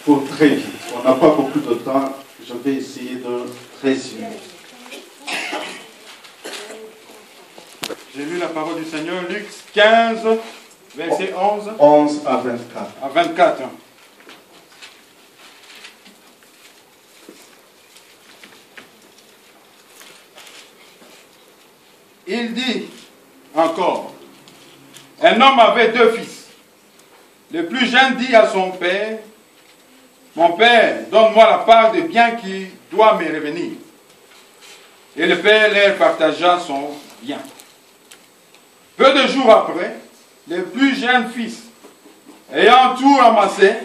pour très vite. On n'a pas beaucoup de temps. Je vais essayer de résumer. J'ai lu la parole du Seigneur, Luc 15, verset 11. 11 à 24. À 24. Il dit encore, un homme avait 2 fils. Le plus jeune dit à son père, mon père, donne-moi la part des biens qui doit me revenir. Et le père leur partagea son bien. Peu de jours après, le plus jeune fils, ayant tout ramassé,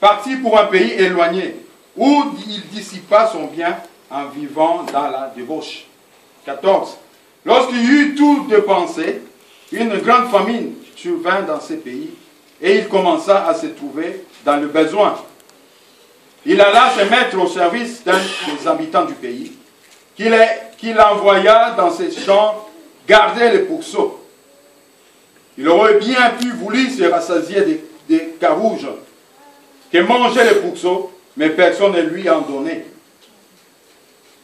partit pour un pays éloigné, où il dissipa son bien en vivant dans la débauche. 14. Lorsqu'il eut tout dépensé, une grande famine survint dans ce pays, et il commença à se trouver dans le besoin. Il alla se mettre au service d'un des habitants du pays, qu'il envoya dans ses champs garder les pourceaux. Il aurait bien pu vouloir se rassasier des carouges que mangeaient les pourceaux, mais personne ne lui en donnait.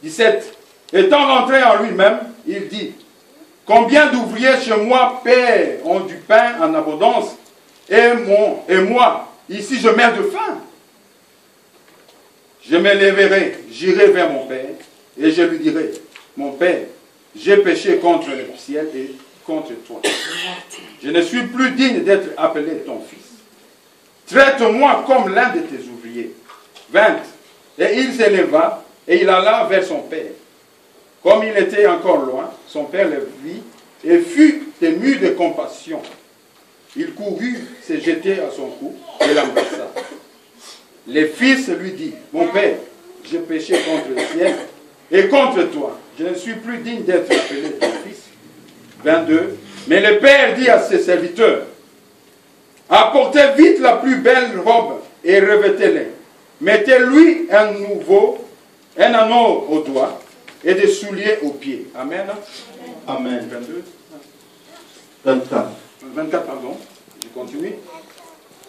17. Étant rentré en lui-même, il dit, combien d'ouvriers chez moi, Père, ont du pain en abondance, et moi, ici je meurs de faim. Je me lèverai, j'irai vers mon Père, et je lui dirai, mon Père, j'ai péché contre le ciel et contre toi. Je ne suis plus digne d'être appelé ton fils. Traite-moi comme l'un de tes ouvriers. 20. Et il s'éleva, et il alla vers son père. Comme il était encore loin, son père le vit, et fut ému de compassion. Il courut, se jeter à son cou, et l'embrassa. Le fils lui dit, mon père, j'ai péché contre le ciel et contre toi. Je ne suis plus digne d'être appelé ton fils. 22. Mais le père dit à ses serviteurs, apportez vite la plus belle robe et revêtez-les. Mettez-lui un anneau au doigt et des souliers aux pieds. Amen. Amen. 22. 24. 24, pardon. Je continue.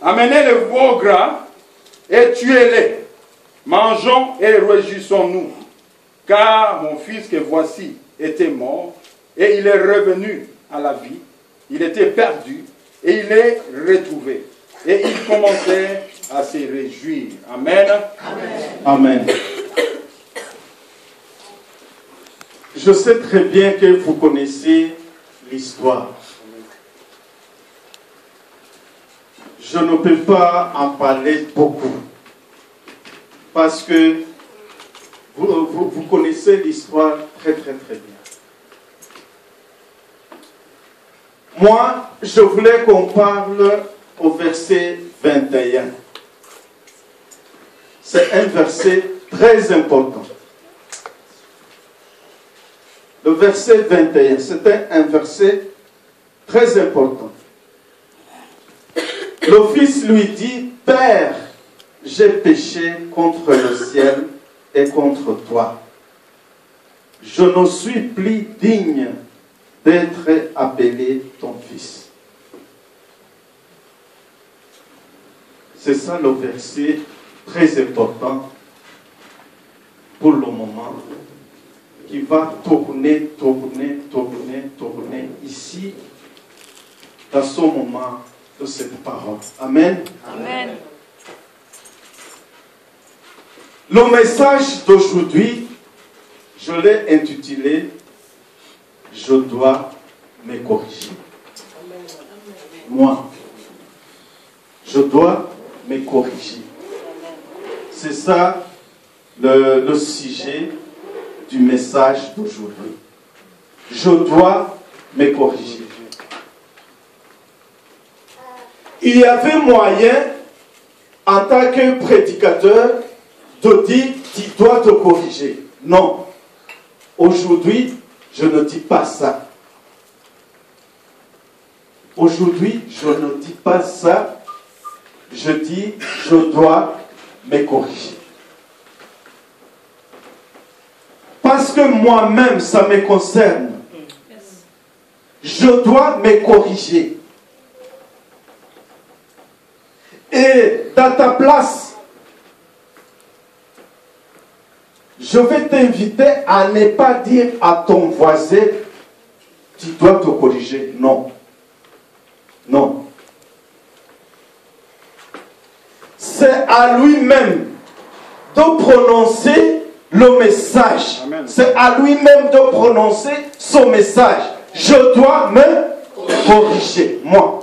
Amenez le veau gras et tuez-les. Mangeons et réjouissons-nous. Car mon fils que voici était mort et il est revenu à la vie. Il était perdu et il est retrouvé. Et il commençait à se réjouir. Amen. Amen. Je sais très bien que vous connaissez l'histoire. Je ne peux pas en parler beaucoup. Parce que vous connaissez l'histoire très très très bien. Moi, je voulais qu'on parle au verset 21. C'est un verset très important. Le verset 21, c'était un verset très important. Le fils lui dit, Père, j'ai péché contre le ciel et contre toi. Je ne suis plus digne d'être appelé ton fils. C'est ça le verset très important pour le moment, qui va tourner ici, dans ce moment de cette parole. Amen. Amen. Le message d'aujourd'hui, je l'ai intitulé « Je dois me corriger ». Moi, je dois me corriger. C'est ça le sujet du message d'aujourd'hui. Je dois me corriger. Il y avait moyen, en tant que prédicateur, de dire, tu dois te corriger. Non. Aujourd'hui, je ne dis pas ça. Aujourd'hui, je ne dis pas ça. Je dis, je dois me corriger. Parce que moi-même, ça me concerne. Je dois me corriger. Et dans ta place, je vais t'inviter à ne pas dire à ton voisin, tu dois te corriger. Non. Non. C'est à lui-même de prononcer le message. C'est à lui-même de prononcer son message. Je dois me corriger. Moi.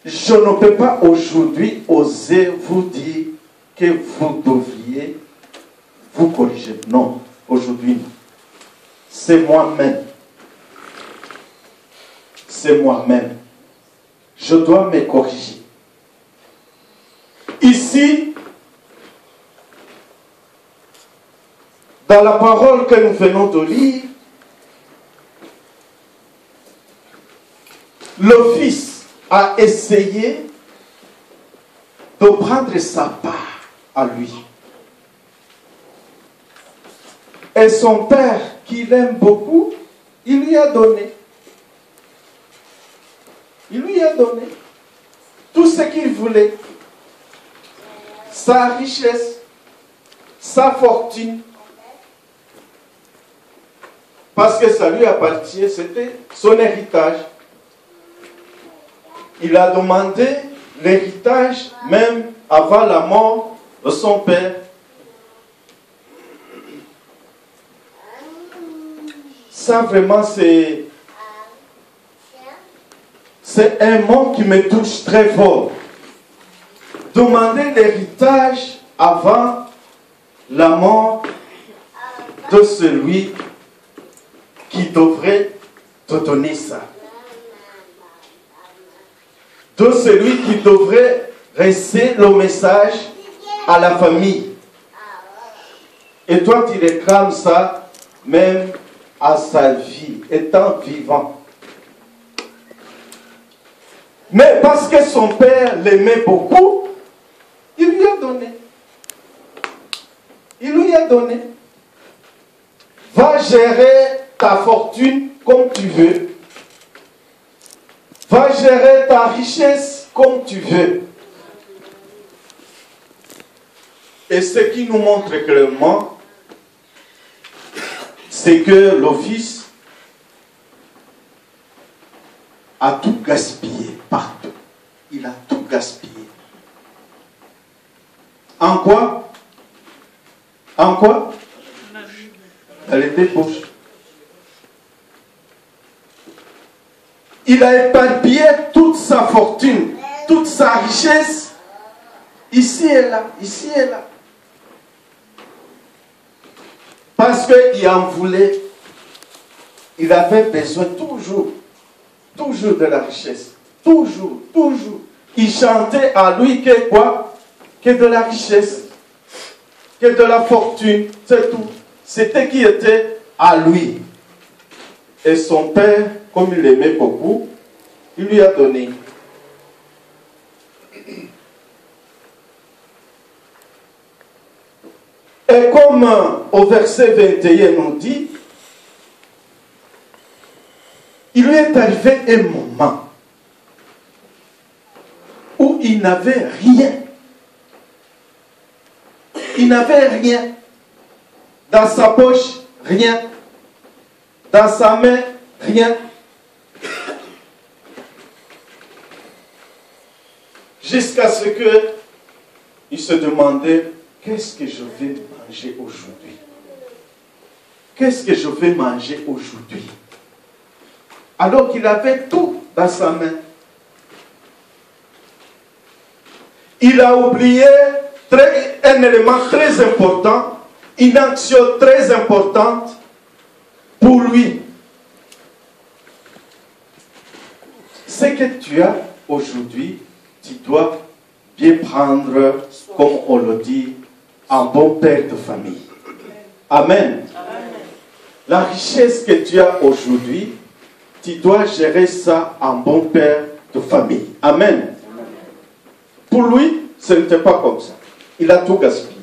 Je ne peux pas aujourd'hui oser vous dire que vous devriez vous corriger. Non, aujourd'hui non. C'est moi-même. C'est moi-même. Je dois me corriger. Ici, dans la parole que nous venons de lire, le Fils a essayé de prendre sa part à lui. Et son père, qui l'aime beaucoup, il lui a donné. Il lui a donné tout ce qu'il voulait. Sa richesse, sa fortune. Parce que ça lui appartient, c'était son héritage. Il a demandé l'héritage même avant la mort de son père. Ça vraiment c'est un mot qui me touche très fort. Demander l'héritage avant la mort de celui qui devrait te donner ça. De celui qui devrait rester le message à la famille. Et toi, tu réclames ça même à sa vie, étant vivant. Mais parce que son père l'aimait beaucoup, il lui a donné. Il lui a donné. Va gérer ta fortune comme tu veux. Va gérer ta richesse comme tu veux. Et ce qui nous montre clairement, c'est que le Fils a tout gaspillé partout. Il a tout gaspillé. En quoi? En quoi? Dans les deux poches. Il a éparpillé toute sa fortune, toute sa richesse, ici et là, ici et là. Parce qu'il en voulait, il avait besoin toujours de la richesse. Toujours. Il chantait à lui que quoi? Que de la richesse, que de la fortune, c'est tout. C'était qui était à lui. Et son père, comme il l'aimait beaucoup, il lui a donné. Et comme au verset 21 nous dit, il lui est arrivé un moment où il n'avait rien. Il n'avait rien. Dans sa poche, rien. Dans sa main, rien. Jusqu'à ce qu'il se demandait, qu'est-ce que je vais manger aujourd'hui? Qu'est-ce que je vais manger aujourd'hui? Alors qu'il avait tout dans sa main. Il a oublié un élément très important, une action très importante pour lui. Ce que tu as aujourd'hui, tu dois bien prendre, comme on le dit, un bon père de famille. Amen. La richesse que tu as aujourd'hui, tu dois gérer ça en bon père de famille. Amen. Pour lui, ce n'était pas comme ça. Il a tout gaspillé.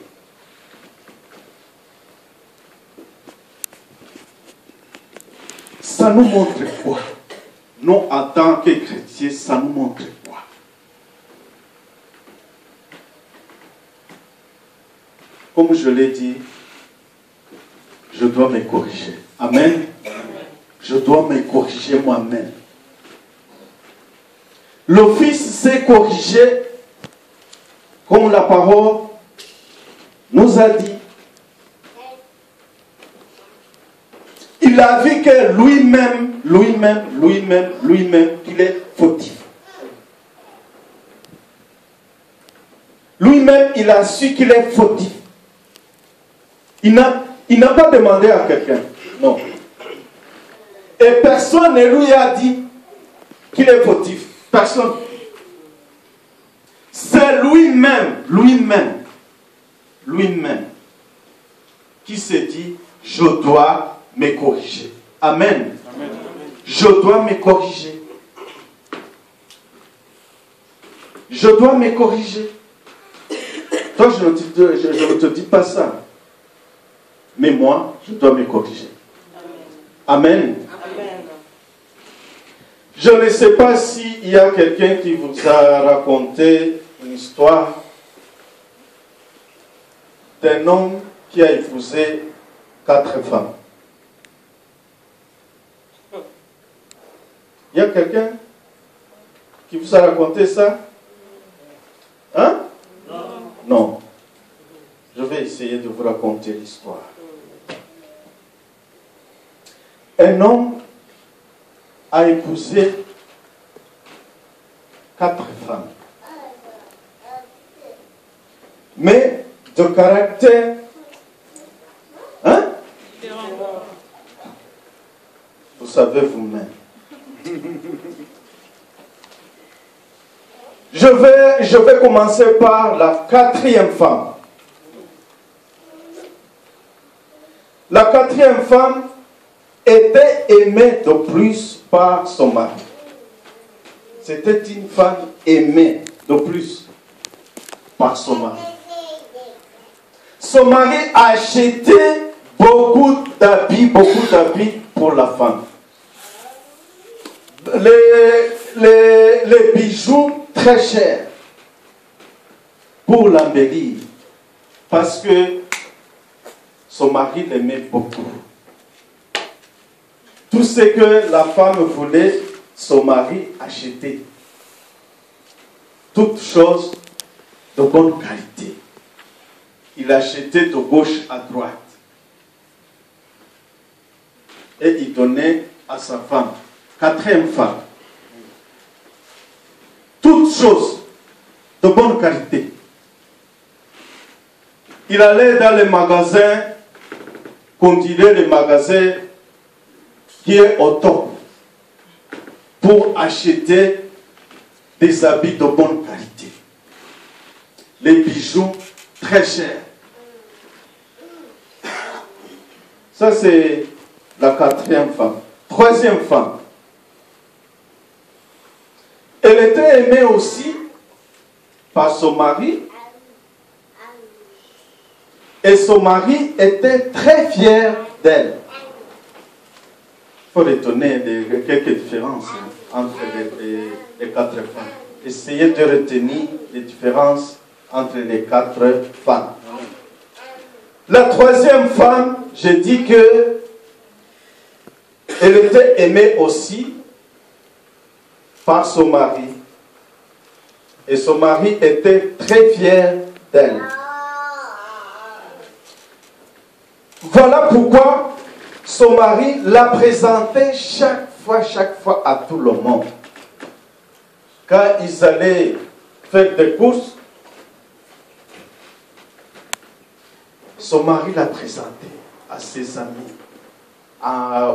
Ça nous montre quoi? Nous, en tant que chrétiens, ça nous montre quoi? comme je l'ai dit, je dois me corriger. Amen. Je dois me corriger moi-même. Le Fils s'est corrigé comme la parole nous a dit. Il a vu que lui-même, qu'il est fautif. Lui-même, il a su qu'il est fautif. Il n'a pas demandé à quelqu'un. Non. Et personne ne lui a dit qu'il est fautif. Personne. C'est lui-même qui s'est dit, je dois me corriger. Amen. Amen. Je dois me corriger. Je dois me corriger. Toi, je ne te dis pas ça. Mais moi, je dois me corriger. Amen. Amen. Je ne sais pas s'il y a quelqu'un qui vous a raconté une histoire d'un homme qui a épousé 4 femmes. Il y a quelqu'un qui vous a raconté ça? Hein? Non. Je vais essayer de vous raconter l'histoire. Un homme a épousé 4 femmes. Mais de caractère, hein? Vous savez vous-même. Je vais commencer par la 4e femme. La 4e femme était aimée de plus par son mari. C'était une femme aimée de plus par son mari. Son mari a acheté beaucoup d'habits pour la femme. Les bijoux très chers pour l'embellir. Parce que son mari l'aimait beaucoup. Tout ce que la femme voulait, son mari achetait. Toutes choses de bonne qualité. Il achetait de gauche à droite. Et il donnait à sa femme. 4e femme. Toutes choses de bonne qualité. Il allait dans les magasins, qu'on dirait les magasins qui est au top, pour acheter des habits de bonne qualité. Les bijoux très chers. Ça, c'est la 4e femme. 3e femme. Elle était aimée aussi par son mari. Et son mari était très fier d'elle. Il faut retenir quelques différences entre les 4 femmes. Essayez de retenir les différences entre les 4 femmes. La 3e femme, j'ai dit que elle était aimée aussi par son mari. Et son mari était très fier d'elle. Voilà pourquoi son mari la présentait chaque fois à tout le monde. Quand ils allaient faire des courses, son mari la présentait à ses amis,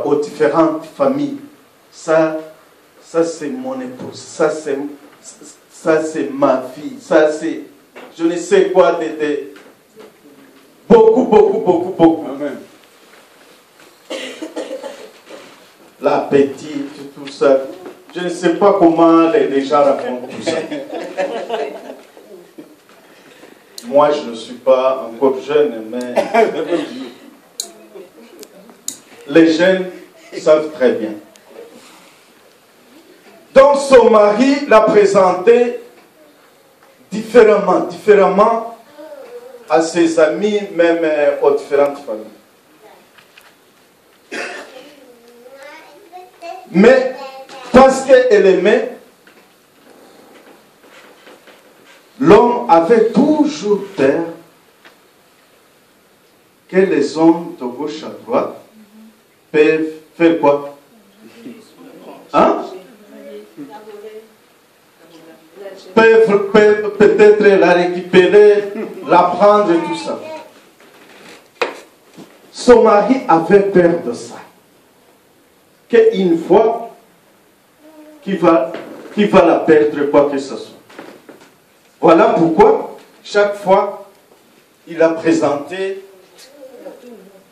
aux différentes familles. Ça c'est mon épouse, ça c'est ma fille, ça c'est je ne sais quoi, beaucoup. Amen. L'appétit, tout ça. Je ne sais pas comment les gens racontent tout ça. Moi, je ne suis pas encore jeune, mais les jeunes savent très bien. Donc, son mari l'a présenté différemment à ses amis, même aux différentes familles. Mais parce qu'elle aimait, l'homme avait toujours peur que les hommes de gauche à droite peuvent faire quoi? Hein? Peuvent peut-être la récupérer, la prendre et tout ça. Son mari avait peur de ça. Qu'une fois qu'il va la perdre, quoi que ce soit. Voilà pourquoi, chaque fois, il a présenté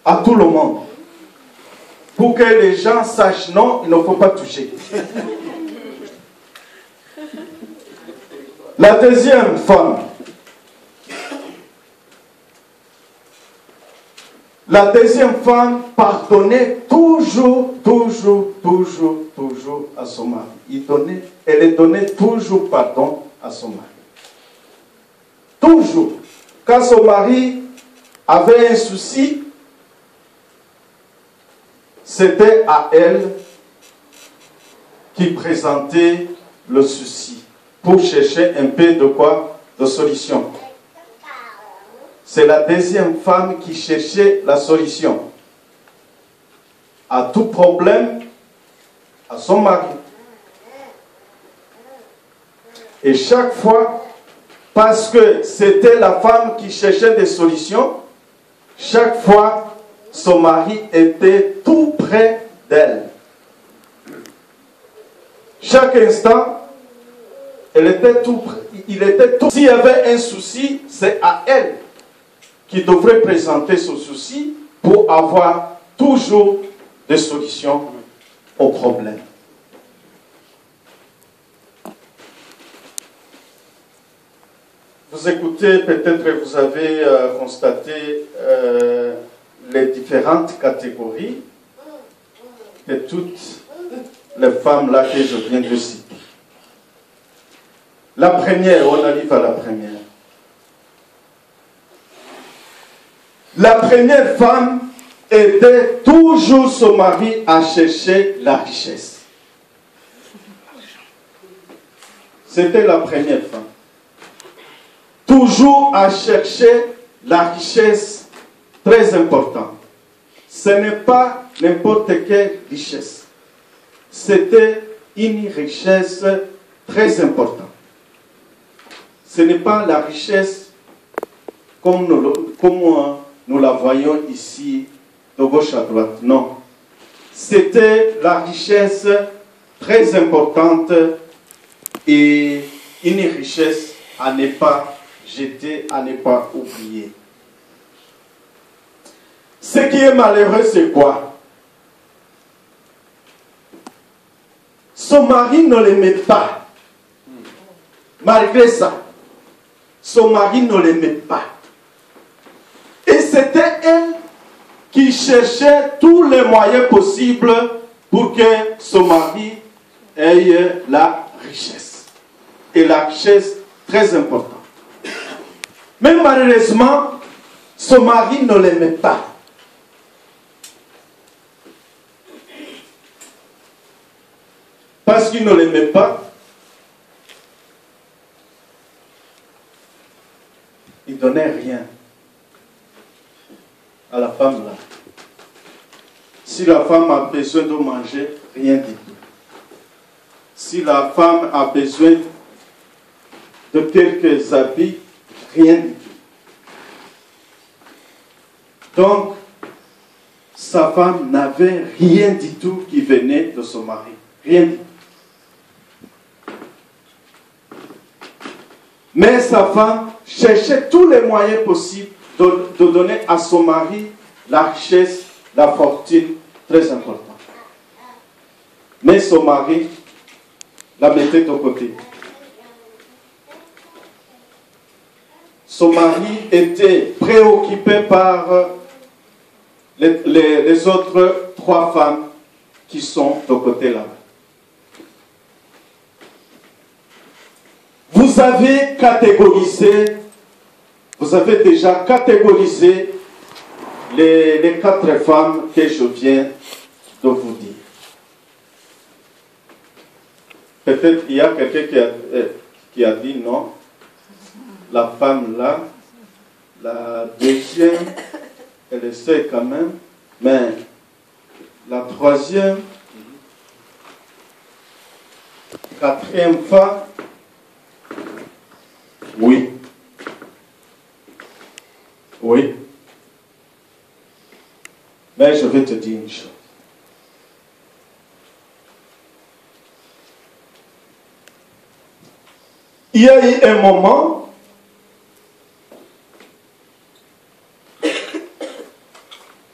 à tout le monde. Pour que les gens sachent, non, il ne faut pas toucher. La deuxième femme. La deuxième femme pardonnait toujours à son mari. Elle donnait toujours pardon à son mari. Toujours. Quand son mari avait un souci, c'était à elle qui présentait le souci pour chercher un peu de quoi? De solution. C'est la deuxième femme qui cherchait la solution à tout problème à son mari. Et chaque fois, parce que c'était la femme qui cherchait des solutions, chaque fois, son mari était tout près d'elle. Chaque instant, il était tout. S'il y avait un souci, c'est à elle qui devrait présenter ce souci pour avoir toujours des solutions aux problèmes. Vous écoutez, peut-être vous avez constaté les différentes catégories de toutes les femmes là que je viens de citer. La première, on arrive à la première. La première femme aidait toujours son mari à chercher la richesse. C'était la première femme. Toujours à chercher la richesse très importante. Ce n'est pas n'importe quelle richesse. C'était une richesse très importante. Ce n'est pas la richesse comme nous la voyons ici, de gauche à droite. Non. C'était la richesse très importante et une richesse à ne pas jeter, à ne pas oublier. Ce qui est malheureux, c'est quoi? Son mari ne l'aimait pas. Malgré ça, son mari ne l'aimait pas. Et c'était elle qui cherchait tous les moyens possibles pour que son mari ait la richesse. Et la richesse très importante. Mais malheureusement, son mari ne l'aimait pas. Parce qu'il ne l'aimait pas, il ne donnait rien à la femme là. Si la femme a besoin de manger, rien du tout. Si la femme a besoin de quelques habits, rien du tout. Donc, sa femme n'avait rien du tout qui venait de son mari. Rien du tout. Mais sa femme cherchait tous les moyens possibles de donner à son mari la richesse, la fortune très importante. Mais son mari la mettait de côté. Son mari était préoccupé par les autres 3 femmes qui sont de côté là-bas. Vous avez vous avez déjà catégorisé les 4 femmes que je viens de vous dire. Peut-être il y a quelqu'un qui a dit non. La femme là, la deuxième, elle essaie quand même, mais la troisième, 4e femme, oui. Oui. Mais je vais te dire une chose. Il y a eu un moment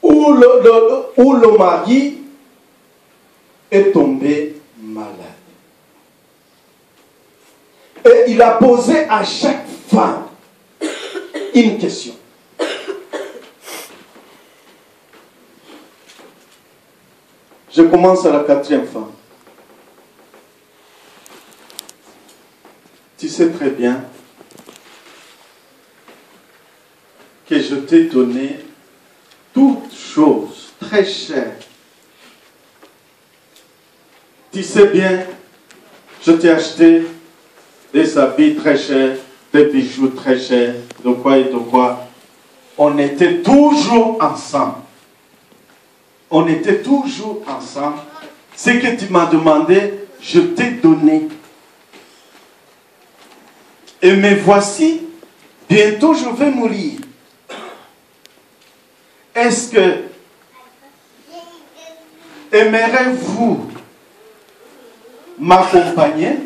où le mari est tombé malade. Et il a posé à chaque femme une question. Je commence à la 4e femme. Tu sais très bien que je t'ai donné toutes choses très chères. Tu sais bien, je t'ai acheté des habits très chers, des bijoux très chers, de quoi et de quoi. On était toujours ensemble. On était toujours ensemble. Ce que tu m'as demandé, je t'ai donné. Et me voici, bientôt je vais mourir. Est-ce que aimerez-vous m'accompagner?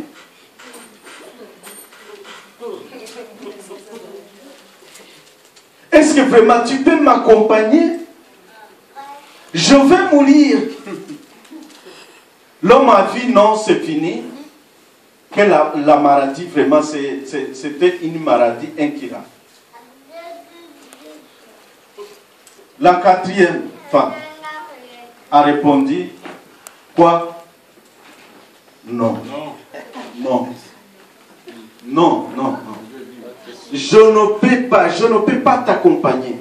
Est-ce que vraiment tu peux m'accompagner? Je vais mourir. L'homme a dit non, c'est fini. Que la maladie, vraiment, c'était une maladie incurable. La 4e femme a répondu, quoi? Non. Non. Non, non, non. Je ne peux pas t'accompagner.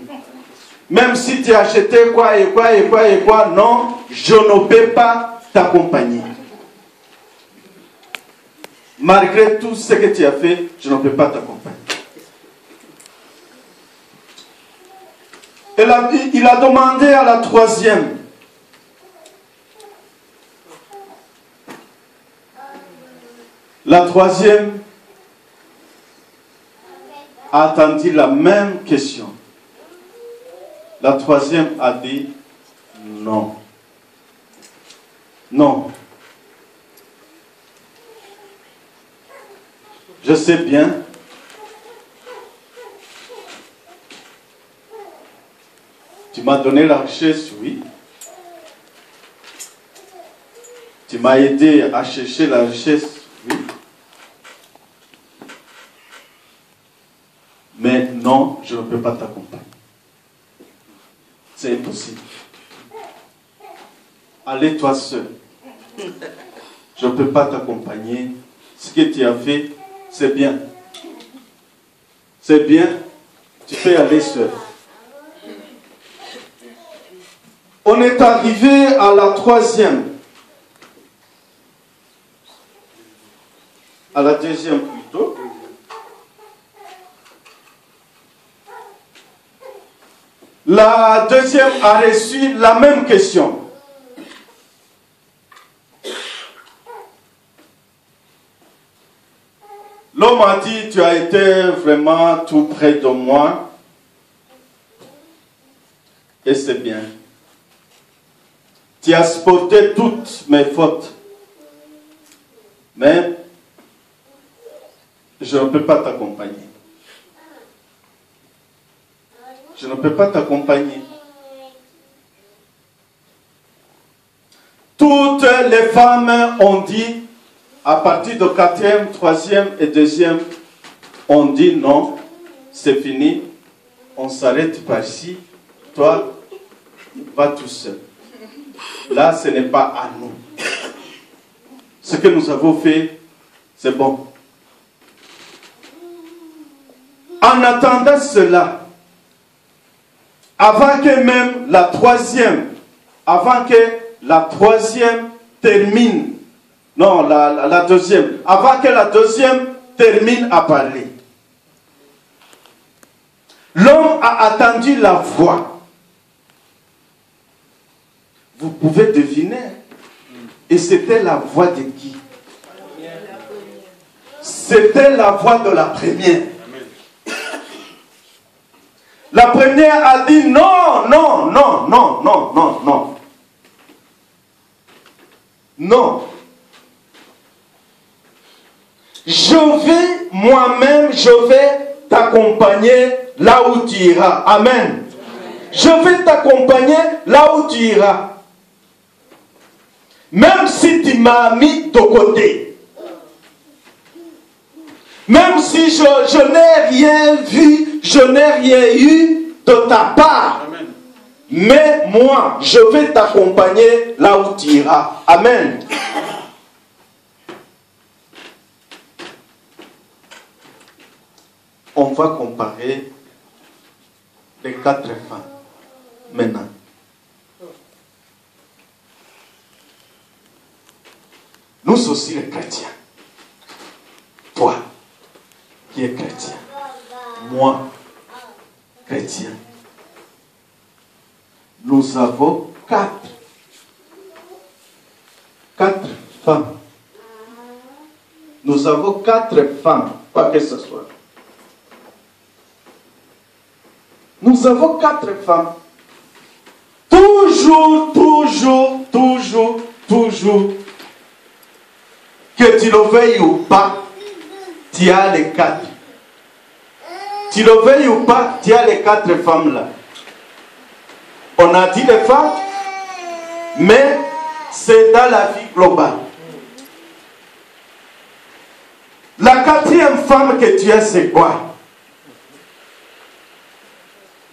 Même si tu as acheté quoi et quoi et quoi et quoi, non, je ne peux pas t'accompagner. Malgré tout ce que tu as fait, je ne peux pas t'accompagner. Il a demandé à la 3e. La 3e a attendu la même question. La 3e a dit non. Non. Je sais bien. Tu m'as donné la richesse, oui. Tu m'as aidé à chercher la richesse, oui. Mais non, je ne peux pas t'accompagner. C'est impossible. Allez toi seul. Je ne peux pas t'accompagner. Ce que tu as fait, c'est bien. C'est bien. Tu peux aller seul. On est arrivé à la 3e. À la 2e plutôt. La 2e a reçu la même question. L'homme a dit, tu as été vraiment tout près de moi. Et c'est bien. Tu as supporté toutes mes fautes. Mais je ne peux pas t'accompagner. Je ne peux pas t'accompagner. Toutes les femmes ont dit, à partir de 4e, 3e et 2e, on dit non, c'est fini, on s'arrête par ici, toi, va tout seul. Là, ce n'est pas à nous. Ce que nous avons fait, c'est bon. En attendant cela, avant que même la troisième termine, non, la deuxième, avant que la deuxième termine à parler, l'homme a attendu la voix. Vous pouvez deviner. Et c'était la voix de qui? C'était la voix de la première. La première a dit non, non, non, non, non, non, non. Non. Moi-même, je vais t'accompagner là où tu iras. Amen. Je vais t'accompagner là où tu iras. Même si tu m'as mis de côté. Même si je n'ai rien vu, je n'ai rien eu de ta part. Amen. Mais moi, je vais t'accompagner là où tu iras. Amen. On va comparer les 4 femmes maintenant. Nous aussi les chrétiens. Toi qui es chrétien. Moi, chrétien. Nous avons 4 femmes. Nous avons 4 femmes, pas que ce soit. Nous avons 4 femmes. Toujours, que tu le veuilles ou pas, tu as les 4. Tu le veuilles ou pas, tu as les 4 femmes là. On a dit les femmes, mais c'est dans la vie globale. La 4e femme que tu as, c'est quoi?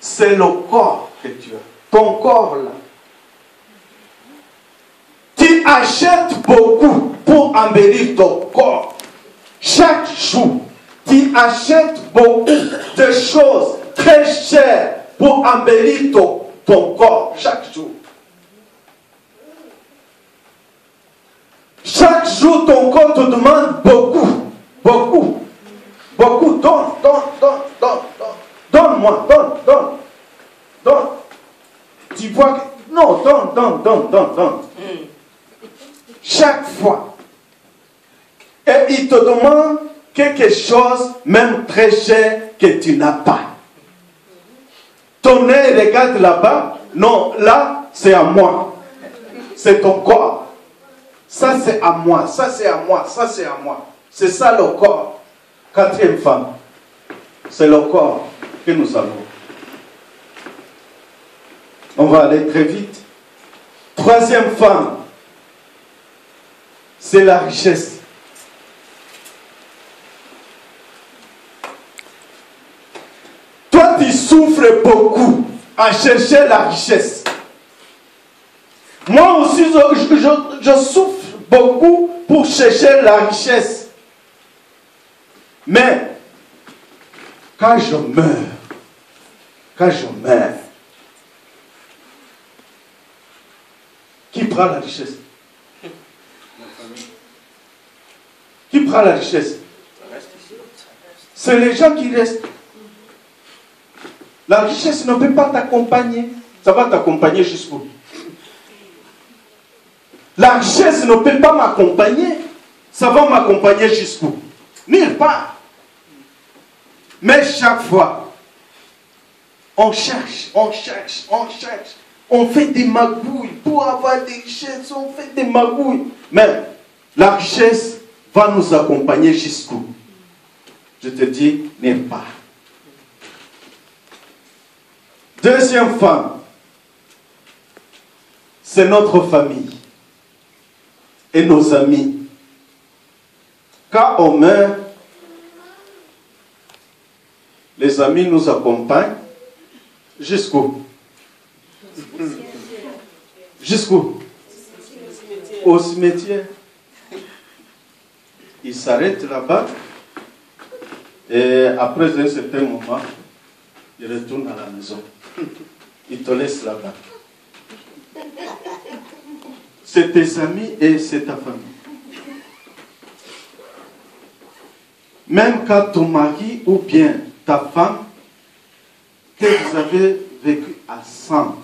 C'est le corps que tu as. Ton corps là. Tu achètes beaucoup pour embellir ton corps. Chaque jour, tu achètes beaucoup de choses très chères pour embellir ton corps. Chaque jour. Chaque jour, ton corps te demande beaucoup. Beaucoup. Beaucoup. Donne-moi. Donne. Tu vois que... Non, donne. Chaque fois. Et il te demande quelque chose, même très cher, que tu n'as pas. Ton œil regarde là-bas. Non, là, c'est à moi. C'est ton corps. Ça, c'est à moi. Ça, c'est à moi. Ça, c'est à moi. C'est ça le corps. 4e femme. C'est le corps que nous avons. On va aller très vite. 3e femme. C'est la richesse. Toi, tu souffres beaucoup à chercher la richesse. Moi aussi, je souffre beaucoup pour chercher la richesse. Mais, quand je meurs, qui prend la richesse? Qui prend la richesse? C'est les gens qui restent. La richesse ne peut pas t'accompagner. Ça va t'accompagner jusqu'où? La richesse ne peut pas m'accompagner. Ça va m'accompagner jusqu'où? Nulle part. Mais chaque fois, on cherche. On fait des magouilles. Pour avoir des richesses, on fait des magouilles. Mais la richesse va nous accompagner jusqu'où? Je te dis, nulle part. 2e femme, c'est notre famille et nos amis. Quand on meurt, les amis nous accompagnent jusqu'où? Jusqu'où? Au cimetière. Ils s'arrêtent là-bas Et après un certain moment, il retourne à la maison. Il te laisse là-bas. C'est tes amis et c'est ta famille. Même quand ton mari ou bien ta femme, que vous avez vécu à 100,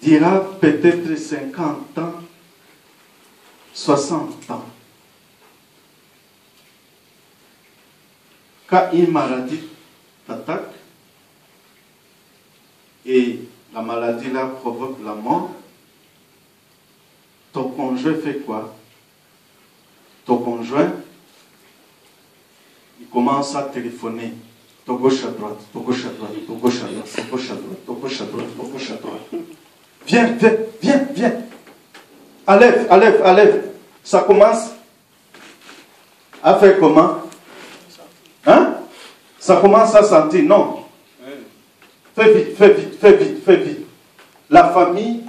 dira peut-être 50 ans, 60 ans. Quand une maladie t'attaque et la maladie là provoque la mort, ton conjoint fait quoi? Ton conjoint, il commence à téléphoner de gauche à droite, de gauche à droite, de gauche à droite, de gauche à droite, de gauche à droite, de gauche à droite. Viens, viens, viens, viens. Enlève, enlève, enlève. Ça commence à faire comment? Hein? Ça commence à sentir, non. Fais vite, fais vite, fais vite, fais vite. La famille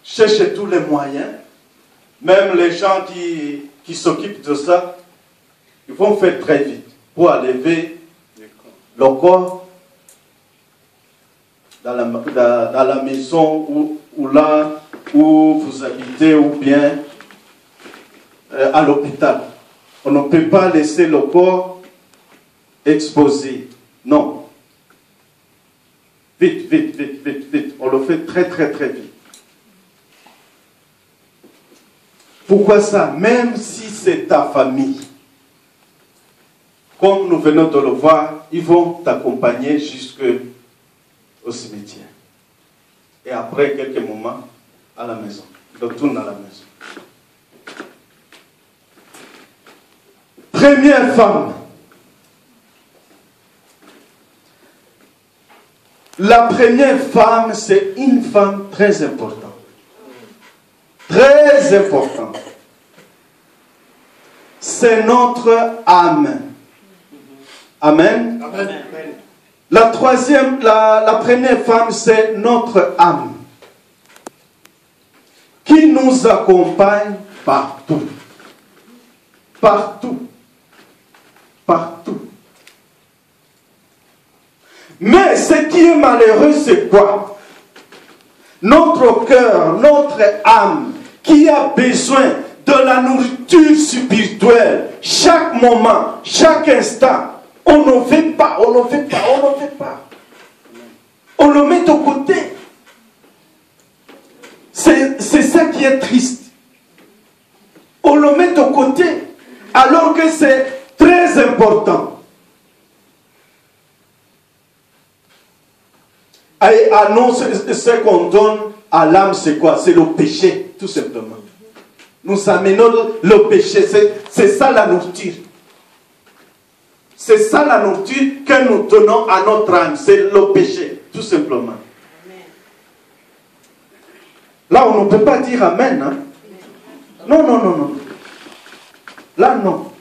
cherche tous les moyens. Même les gens qui s'occupent de ça, ils vont faire très vite pour enlever le corps dans la maison ou là où vous habitez ou bien à l'hôpital. On ne peut pas laisser le corps exposé. Non. Vite, vite, vite, vite, vite. On le fait très, très, très vite. Pourquoi ça? Même si c'est ta famille, comme nous venons de le voir, ils vont t'accompagner jusqu'au cimetière. Et après quelques moments, à la maison. Ils retournent à la maison. Première femme. La première femme, c'est une femme très importante. Très importante. C'est notre âme. Amen. Amen. La troisième, la première femme, c'est notre âme. Qui nous accompagne partout. Partout. Partout. Mais ce qui est malheureux, c'est quoi? Notre cœur, notre âme, qui a besoin de la nourriture spirituelle, chaque moment, chaque instant, on ne fait pas, on ne fait pas, on ne fait pas. On le met de côté. C'est ça qui est triste. On le met de côté, alors que c'est très important. Et à nous, ce qu'on donne à l'âme, c'est quoi? C'est le péché, tout simplement. Nous amenons le péché, c'est ça la nourriture. C'est ça la nourriture que nous donnons à notre âme, c'est le péché, tout simplement. Là, on ne peut pas dire Amen. Hein? Non, non, non, non. Là, non.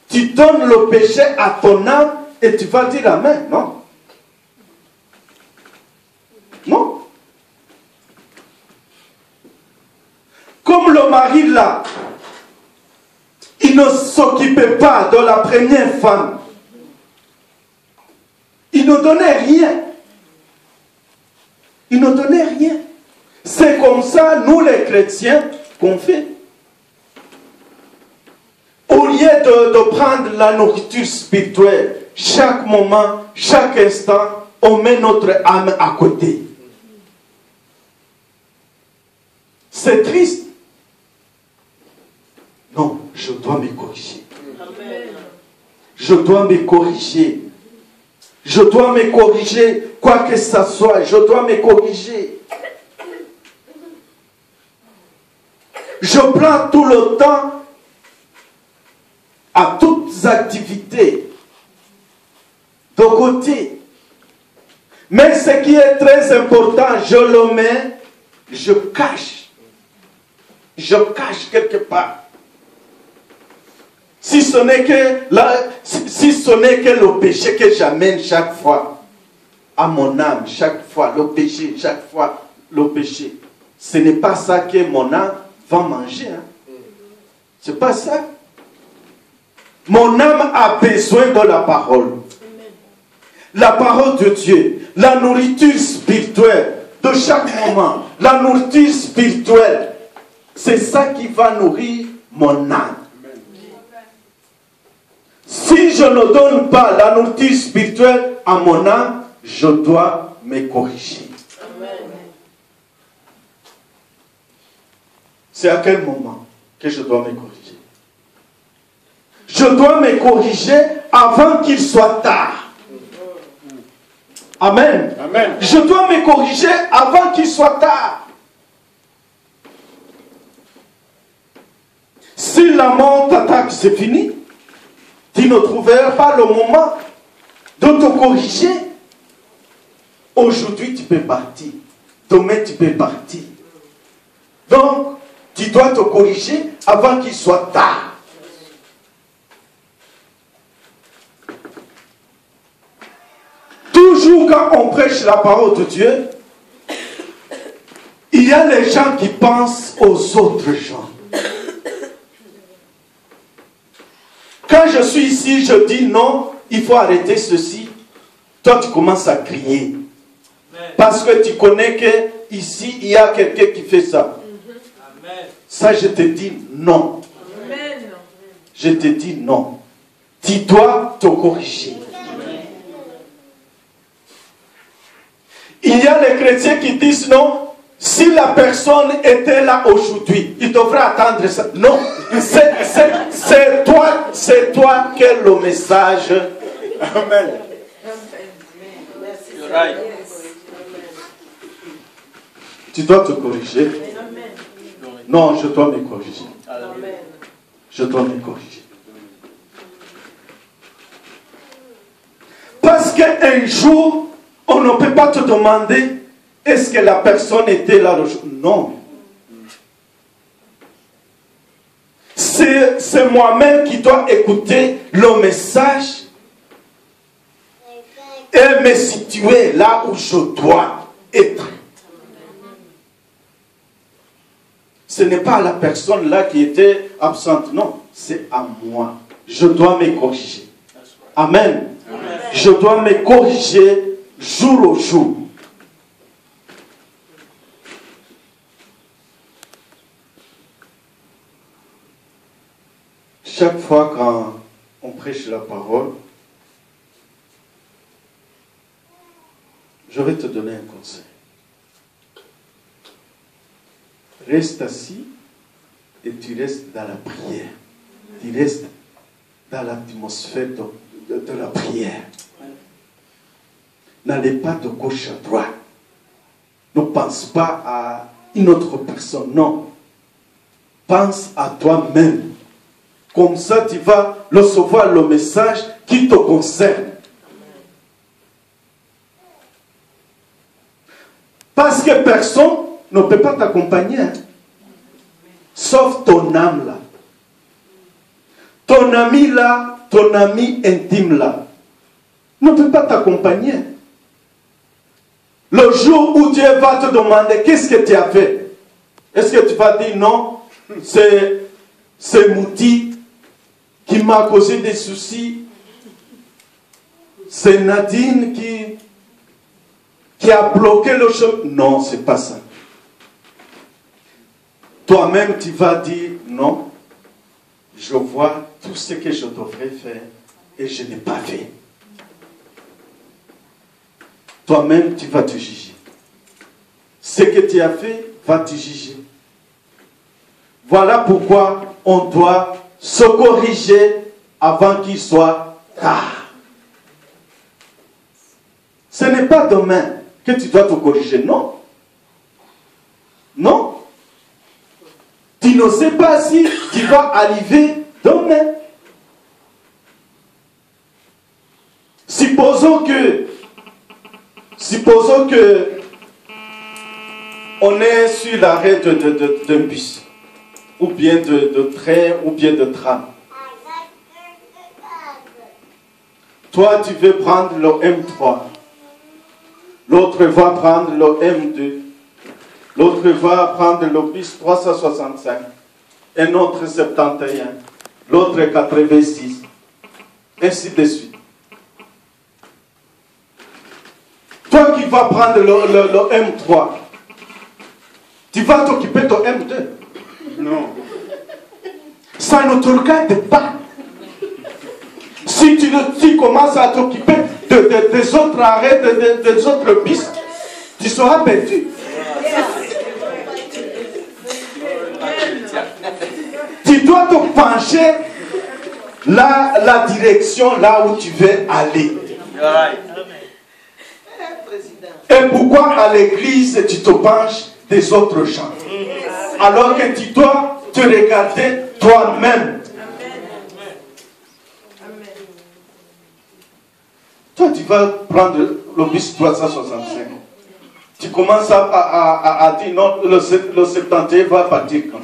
Tu donnes le péché à ton âme et tu vas dire Amen, non? Non. Comme le mari là, il ne s'occupait pas de la première femme. Il ne donnait rien. Il ne donnait rien. C'est comme ça, nous les chrétiens, qu'on fait. Au lieu de prendre la nourriture spirituelle, chaque moment, chaque instant, on met notre âme à côté. C'est triste. Non, je dois me corriger. Je dois me corriger. Je dois me corriger, quoi que ça soit. Je dois me corriger. Je prends tout le temps à toutes activités de côté. Mais ce qui est très important, je le mets, je cache. Je cache quelque part. Si ce n'est que le péché que j'amène chaque fois à mon âme, chaque fois le péché, chaque fois le péché. Ce n'est pas ça que mon âme va manger. Hein. C'est pas ça. Mon âme a besoin de la parole. La parole de Dieu, la nourriture spirituelle de chaque moment, la nourriture spirituelle, c'est ça qui va nourrir mon âme. Si je ne donne pas la nourriture spirituelle à mon âme, je dois me corriger. C'est à quel moment que je dois me corriger? Je dois me corriger avant qu'il soit tard. Amen. Amen. Je dois me corriger avant qu'il soit tard. Si la mort t'attaque, c'est fini. Tu ne trouveras pas le moment de te corriger. Aujourd'hui, tu peux partir. Demain, tu peux partir. Donc, tu dois te corriger avant qu'il soit tard. Toujours quand on prêche la parole de Dieu, il y a les gens qui pensent aux autres gens. Quand je suis ici, je dis non, il faut arrêter ceci. Toi, tu commences à crier. Parce que tu connais qu'ici, il y a quelqu'un qui fait ça. Ça, je te dis non. Je te dis non. Tu dois te corriger. Il y a les chrétiens qui disent non, si la personne était là aujourd'hui, il devrait attendre ça. Non, c'est toi qui es le message. Amen. Tu dois te corriger. Non, je dois me corriger. Je dois me corriger. Parce qu'un jour, on ne peut pas te demander est-ce que la personne était là le jour. Non. C'est moi-même qui dois écouter le message et me situer là où je dois être. Ce n'est pas la personne là qui était absente. Non, c'est à moi. Je dois me corriger. Amen. Amen. Je dois me corriger jour au jour. Chaque fois quand on prêche la parole, je vais te donner un conseil. Reste assis et tu restes dans la prière. Tu restes dans l'atmosphère de la prière. N'allez pas de gauche à droite. Ne pense pas à une autre personne. Non. Pense à toi-même. Comme ça, tu vas recevoir le message qui te concerne. Parce que personne ne peut pas t'accompagner. Hein? Sauf ton âme là. Ton ami là, ton ami intime là, ne peut pas t'accompagner. Le jour où Dieu va te demander qu'est-ce que tu as fait, est-ce que tu vas dire non, c'est Mouti qui m'a causé des soucis, c'est Nadine qui a bloqué le chemin. Non, c'est pas ça. Toi-même, tu vas dire non, je vois tout ce que je devrais faire et je n'ai pas fait. Toi-même, tu vas te juger. Ce que tu as fait va te juger. Voilà pourquoi on doit se corriger avant qu'il soit tard. Ce n'est pas demain que tu dois te corriger, non. Non. Tu ne sais pas si tu vas arriver demain. Supposons que on est sur l'arrêt d'un bus, ou bien de train, ou bien de tram. Toi, tu veux prendre le M3. L'autre va prendre le M2. L'autre va prendre le bus 365. Un autre 71. L'autre 86. ainsi de suite. Toi qui vas prendre le M3, tu vas t'occuper de ton M2. Non. Ça ne te regarde pas. Si tu commences à t'occuper des autres arrêts, des autres pistes, tu seras perdu. Tu dois te pencher la direction là où tu veux aller. Et pourquoi à l'église tu te penches des autres gens? Alors que tu dois te regarder toi-même. Toi, tu vas prendre le bus 365. Tu commences à dire non, le 71 va partir quand?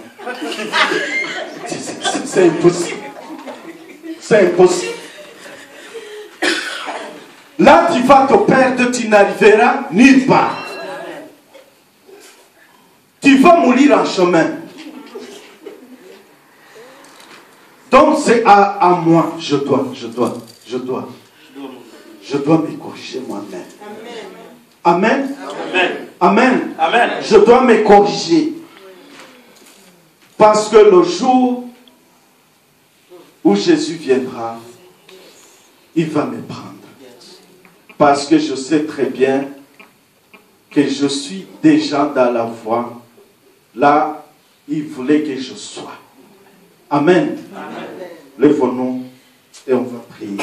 C'est impossible. C'est impossible. Là, tu vas te perdre, tu n'arriveras nulle part. Tu vas mourir en chemin. Donc, c'est à moi. Je dois me corriger moi-même. Amen. Amen. Amen. Amen. Je dois me corriger. Parce que le jour où Jésus viendra, il va me prendre. Parce que je sais très bien que je suis déjà dans la voie. Là, il voulait que je sois. Amen. Lève-nous et on va prier.